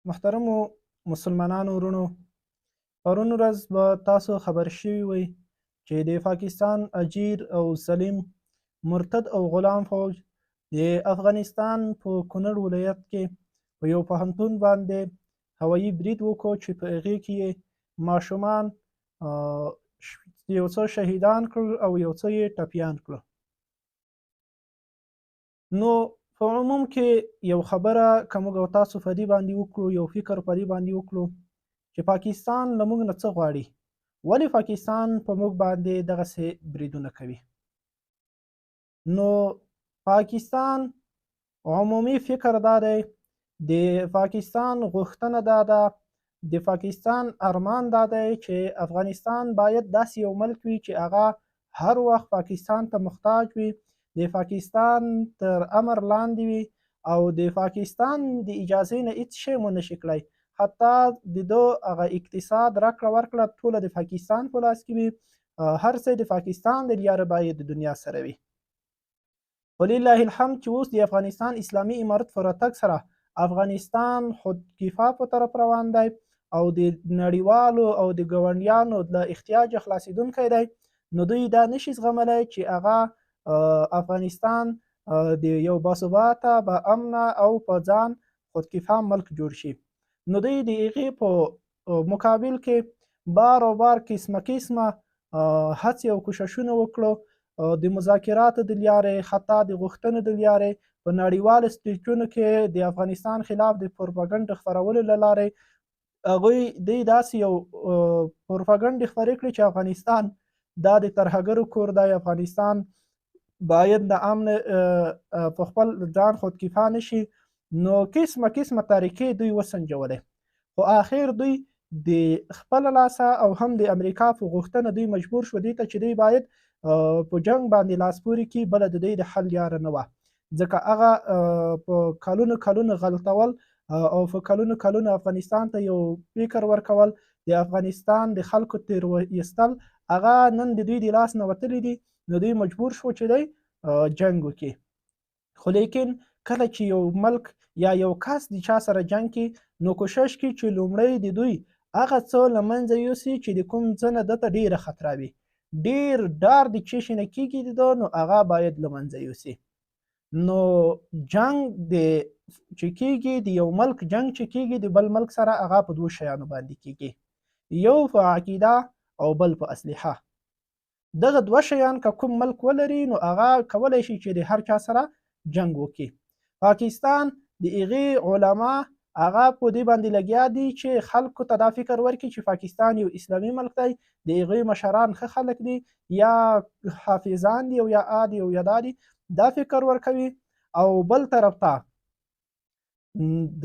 محترمو مسلمانانو وروڼو، پرون ورځ به تاسو خبر شوي وئ چې د پاکستان اجیر او ظالم مرتد او غلام فوج د افغانستان په کونړ ولایت کې په یو پوهنتون باندې هوایي برید وکړو چې په هغې کې یې ماشومان یو څه شهیدان کړل او یو څه یې ټپیان کړل. نو په عموم کې یو خبره که موږ او تاسو په دې باندې وکړو، یو فکر په دې باندې وکړو چې پاکستان له موږ نه څه غواړي، ولې پاکستان په موږ باندې دغسې بریدونه کوي. نو پاکستان عمومي فکر دا دی، د پاکستان غوښتنه دا ده، د پاکستان ارمان دا دی چې افغانستان باید داسې یو ملک وي چې هغه هر وخت پاکستان ته محتاج وي، د پاکستان تر امر لاندې وي او د پاکستان د اجازې نه هېڅ شی مو نشي کړی. حتی د ده هغه اقتصاد راکړه ورکړه ټوله د پاکستان په لاس کې وي، هر څه د پاکستان د لیاره باید د دنیا سره وي. ولله الحمد چې اوس د افغانستان اسلامي امارت په راتګ سره افغانستان خودکفا په طرف روان دی او د نړیوالو او د ګاونډیانو له احتیاجه خلاصېدونکی دی. نو دوی دا نشي زغملی چې هغه افغانستان د یو باثباته با امنه او په ځان خودکفا ملک جوړ شي. نو دوی د هغې په مقابل کې بار او بار قسمه هڅې او کوششونه وکړو، د مذاکراتو د لیارې، حتی د غوښتنو د لیارې په نړیوالو سټیجونو کې د افغانستان خلاف د پروپاګنډ خپرولو له لارې هغوی داسې یو پروپاګنډ خپرې کړې چې افغانستان دا د ترهګرو کور دی، افغانستان باید د امن په خپل ځان خودکفا نشي. نو قسمه طریقې دوی وسنجولې، خو آخر دوی د خپل لاسه او هم د امریکا په غوښتنه دوی مجبور شو دې ته چې دوی باید په جنګ باندې لاس پورې کړي، بله د دوی د حل لاره نه وه، ځکه هغه په کلونو غلطول او په کلونو افغانستان ته یو فکر ورکول، د افغانستان د خلکو تیر ایستل، هغه نن د دوی د لاس نه وتلی دي. نو دوی مجبور شو چې دی جنګ وکړي. خو لیکن کله چې یو ملک یا یو کس د چا سره جنګ کوي، نو کوشش کوي چې لومړی د دوی هغه څه له منځه یوسي چې د کوم څه نه ده ته ډېره خطره وي، ډېر ډار د چې شي نه کېږي د ده، نو هغه باید له منځه یوسي. نو جنګ چې کېږي، د یو ملک جنګ چې کېږي د بل ملک سره، هغه په دوو شیانو باندې کېږي، یو په عقیده او بل په اسلحه. دغه دوه شیان که کوم ملک ولري، نو هغه کولی شي چې د هر چا سره جنګ وکړي. پاکستان د هغې علما هغه په دې باندې لګیا دي چې خلکو ته دا فکر ورکړي چې پاکستان یو اسلامي ملک دی، د هغوی مشران ښه خلک دي، یا حافظان دي او یا دي او یا دا دي، دا فکر ورکوي. او بل طرف ته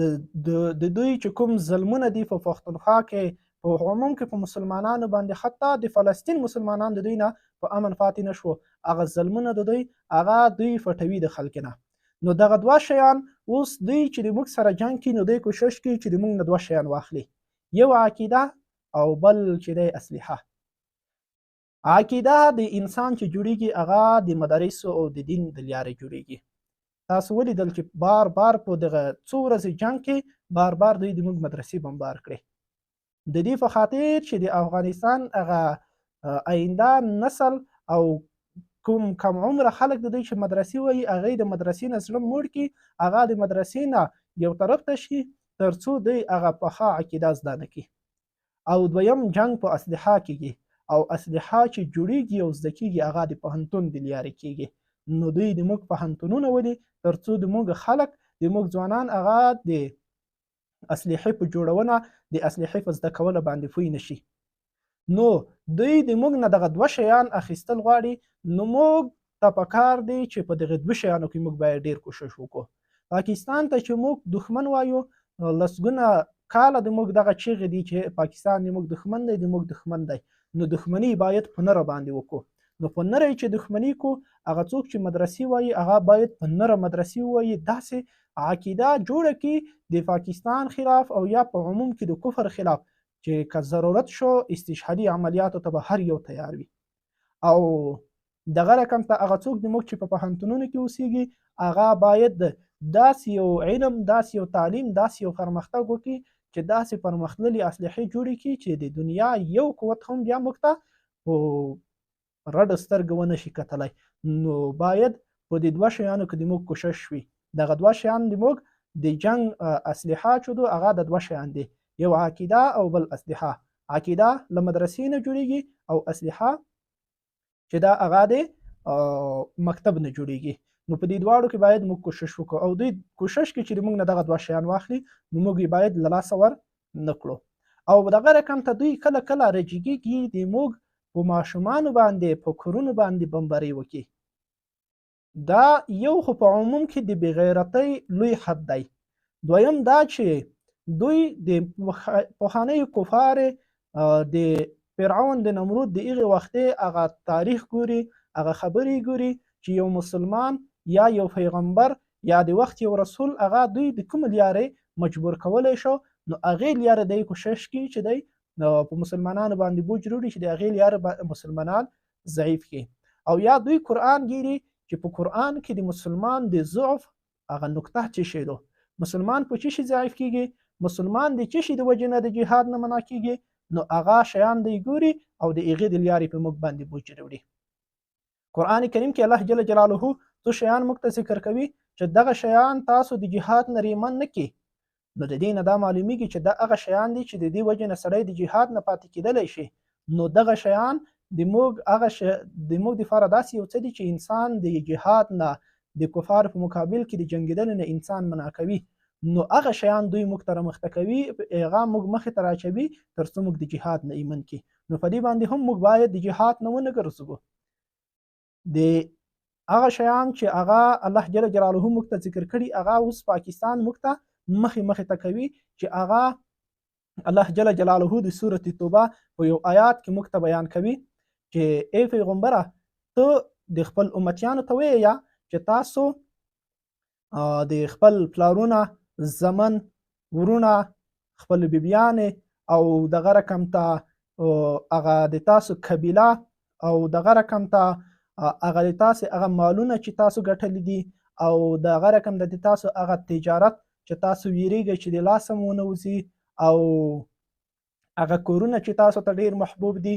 د دوی چې کوم ظلمونه دي په پښتونخوا کې، په عموم کې په مسلمانانو باندې، حتی د فلسطین مسلمانان د دوی نه په امن پاتې نه شو، هغه ظلمونه د دوی هغه دوی پټوي د خلکو نه. نو دغه دوه شیان اوس دوی چې د موږ سره جنګ کوي، نو دوی کوشش کوي چې د موږ نه دوه شیان واخلي، یو عقیده او بل چې دی اسلحه. عقیده د انسان چې جوړیږي هغه د مدارسو او د دین د لیارې جوړیږي. تاسو ولیدل چې بار په دغه څو ورځې جنګ کې بار دوی د موږ مدرسې بمبار کړې، د دې په خاطر چې د افغانستان هغه آینده نسل او کوم کم عمره خلک د دوی چې مدرسې وایي، هغوی د مدرسې نه زړه موړ کړي، هغه د مدرسې نه یو طرف ته شي تر څو دوی هغه پخه عقیده زده نه کړي. او دویم جنګ په اسلحه کېږي، او اسلحه چې جوړیږي او زده کېږي هغه د پوهنتون د لیارې کېږي. نو دوی د موږ پوهنتونونه ولي تر څو د موږ خلک، د موږ ځوانان هغه د اسلحې په جوړونه، د اسلحې په زده کولو باندې پوه نشي. نو دوی د موږ نه دغه دوه شیان اخیستل غواړي. نو موږ ته پکار دی چې په دغه دوه شیانو کې موږ باید ډېر کوشش وکړو. پاکستان ته چې موږ دښمن وایو، لسګونه کاله د موږ دغه چیغې دي چې پاکستان د موږ دښمن دی، د موږ دښمن دی. نو دښمني باید په نره باندې وکړو. نو په نره چې دښمني کو، هغه څوک چې مدرسې وایي هغه باید په نره مدرسې ووایي، داسې عقیده جوړه کړي د پاکستان خلاف او یا په عموم کې د کفر خلاف، چې که ضرورت شو استشهادي عملیاتو ته به هر یو تیار وي. او دغه رقم ته هغه څوک د موږ چې په پوهنتونونو کې اوسیږي، هغه باید داسې یو علم، داسې یو تعلیم، داسې یو پرمختګ وکړي چې داسې پرمختللې اسلحې جوړې کړي چې د دنیا یو قوت هم بیا موږ ته په رډه سترګه ونه شي کتلی. نو باید په دې دوه شیانو کې د موږ کوشش وي. دغه دوه شیان د موږ د جنګ اسلحه چې دو هغه د دوه شیان دي، یو عقیده او بل اسلحه. عقیده له مدرسې نه جوړیږي او اسلحه چې دا هغه د مکتب نه جوړیږي. نو په دې دواړو کې باید موږ کوشش وکړو او دوی کوشش کوي چې موږ نه دغه دوه شیان واخلي، نو موږ یې باید له لاسه ور نه کړو. او دغه رقم ته دوی کله کله رجیږي د موږ په ماشومانو باندې په کورونو باندې بمباري وکړي. دا یو خو په عموم کې د بېغیرتۍ لوی حد دی. دویم دا چې دوی د پخوانیو کفار د فرعون د نمرود د هغې وختې هغه تاریخ ګوري، هغه خبرې ګوري چې یو مسلمان یا یو پیغمبر یا د وخت یو رسول هغه دوی د کومې لارې مجبور کولی شو، نو هغې لارې دی کوشش کوي چې دی په مسلمانانو باندې بوج وروړي چې د هغې لارې مسلمانان ضعیف کړي. او یا دوی قرآن ګوري چې په قرآن کې د مسلمان د ضعف هغه نقطه څه شی ده، مسلمان په څه شي ضعیف کیږي، مسلمان د څه شي د وجې نه د جهاد نه منع کیږي، نو هغه شیان دی ګوري او د هغې د لارې په موږ باندې بوج وروړي. قرآن کریم کې الله جل جلاله څو شیان موږ ته ذکر کوي چې دغه شیان تاسو د جهاد نه ریمن نه کړي. نو د دې نه دا معلومیږي چې دا هغه شیان دي چې د دې وجې نه سړی د جهاد نه پاتې کېدلی شي. نو دغه شیان د موږ دپاره داسې یو څه دي چې انسان د جهاد نه د کفار په مقابل کې د جنګېدلو نه انسان منع کوي. نو هغه شیان دوی موږ ته رامخته کوي، هغه موږ مخې ته راچوي تر څو موږ د جهاد نه ایمن کړي. نو په دې باندې هم موږ باید د جهاد نه ونه ګرځو. د هغه شیان چې هغه الله جل جلاله موږ ته ذکر کړي هغه اوس پاکستان موږ ته مخې ته کوي، چې هغه الله جل جلاله د سورة توبه په یو آیات کې موږ ته بیان کوي چې ای پیغمبره ته د خپل امتیانو ته وایه چې تاسو د خپل پلارونه، زمن، ورونه، خپل بیبیانې او دغه رقم ته هغه د تاسو قبیله او دغه رقم ته هغه د تاسو هغه مالونه چې تاسو ګټلي دي او دغه رقم د تاسو هغه تجارت چې تاسو ویریږئ چې د لاسه مو نه وځي او هغه کورونه چې تاسو ته ډیر محبوب دي،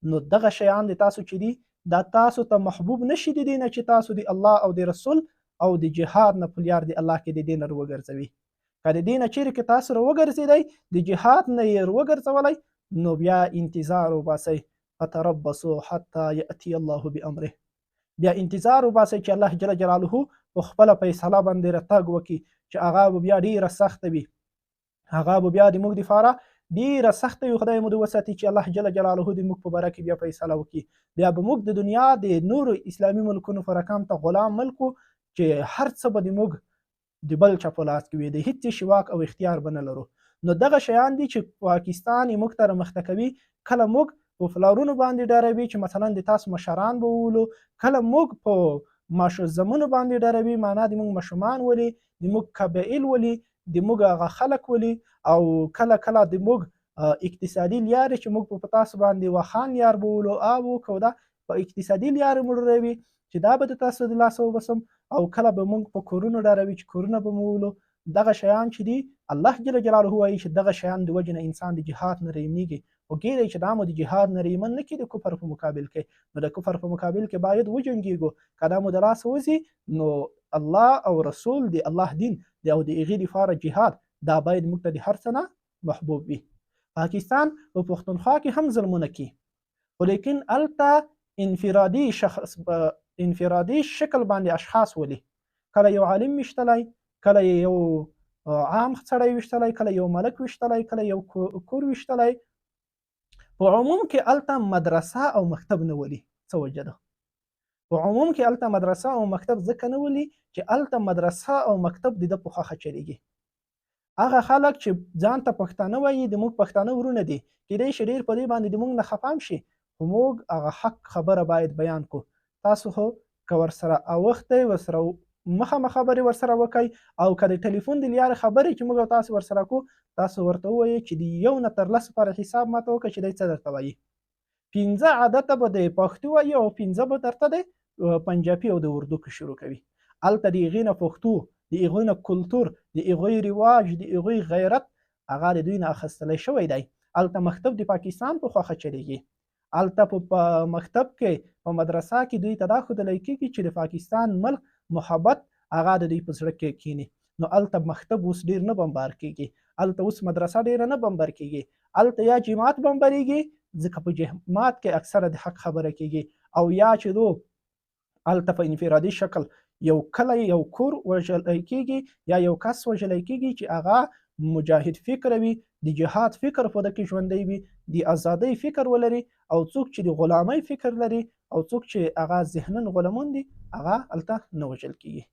نو دغه شیان د تاسو چې دي دا تاسو ته محبوب نشي د دې نه چې تاسو د الله او د رسول او د جهاد نه په لار د الله کې د دې نه وګرځوي. که د دې نه چیرې کې تاسو راوګرځېدئ د جهاد نه یې راوګرځولی، نو بیا انتظار وباسئ، فتربصوا حتی یأتی الله بامره. بیا انتظار وباسئ چې الله جل جلاله په خپله فیصله باندې راتګ وکړي چې هغه به بیا ډیره سخته وي، هغه به بیا د موږ دپاره ډیره سخته وي. خدای مو دې وساتي چې الله جل جلاله د موږ په باره کې بیا فیصله وکړي. بیا به موږ د دنیا د نورو اسلامي ملکونو په رقم ته غلام ملک وو چې هر څه به د موږ د بل چا په لاس کې وي، د هیڅ شي واک او اختیار به نه لرو. نو دغه شیان دي چې پاکستان یې موږ ته رامخته کوي. کله موږ په فلارونو باندې ډاروي چې مثلا د تاسو مشران به وولو، کله موږ په زمونو باندې ډاروي، معنا د موږ ماشومان ولي، د موږ قبایل ولي، د موږ هغه خلک ولي، او کله کله د موږ اقتصادي لارې چې موږ په تاسو باندې واخان لار به وولو او کودا په اقتصادي لارې مو ډاروي چې دا به د تاسو د لاسه وبسم، او کله به موږ په کورونو ډاروي چې کورونه به مو وولو. دغه شیان چې دي الله جل جلاله وایي چې دغه شیان د وجې نه انسان د جهاد نه ریمیږي. وګورئ چې دا مو د جهاد نه ریمن نه کړي د کفر په مقابل کې، نو د کفر په مقابل کې باید وجنګېږو. که دا مو د لاسه وځي، نو الله او رسول د الله دین او د هغې دپاره جهاد دا باید موږ ته د هر څه نه محبوب وي. پاکستان په پښتونخوا کې هم ظلمونه کوي، خو لیکن هلته انفرادي شکل باندې اشخاص ولي، کله یو عالم ویشتلی، کله یو عام سړی ویشتلی، کله یو ملک ویشتلی، کله یو کور ویشتلی. په عموم کې هلته مدرسه او مکتب نه ولي. څه وجه ده؟ په عموم کې هلته مدرسه او مکتب ځکه نه ولي چې هلته مدرسه او مکتب د ده په خوښه چلیږي. هغه خلک چې ځان ته پښتانه وایي د موږ پښتانه ورونه دي، کیدای شي ډېر په دې باندې د موږ نه خفه هم شي، خو موږ هغه حق خبره باید بیان کړو. تاسو خو که ورسره اوښتی ورسره مخامخ خبرې ورسره وکئ، او که د ټلیفون د لارې خبرې چې موږ تاسو ورسره کوو، تاسو ورته ووایئ چې د یو نه تر لسو پورې حساب ماته وکړه چې دی څه درته وایي. 15 عادته به د پښتو وایي او 15 به درته د پنجابي او د اردو کې شروع کوي. هلته د هغې نه پښتو د هغوی نه کلتور، د هغوی رواج، د هغوی غیرت هغه د دوی نه اخیستلی شوی دی. هلته مکتب د پاکستان په خوښه چلیږي. هلته په مکتب کې په مدرسه کې دوی ته دا ښودلی کېږي چې د پاکستان ملک محبت هغه د دوی په زړه کې کینی. نو هلته مکتب اوس ډېر نه بمبار کېږي، هلته اوس مدرسه ډېره نه بمبار کېږي، هلته یا جماعت بمبارېږي ځکه په جماعت کې اکثره د حق خبره کېږي، او یا چې دو هلته په انفرادي شکل یو کلی یو کور وژلی کېږي یا یو کس وژلی کېږي چې هغه مجاهد فکر وي، د جهاد فکر په ده کې ژوندی وي، د ازادۍ فکر ولري، او څوک چې د غلامۍ فکر لري او څوک چې هغه ذهناً غلمون دي هغه هلته نه وژل کېږي.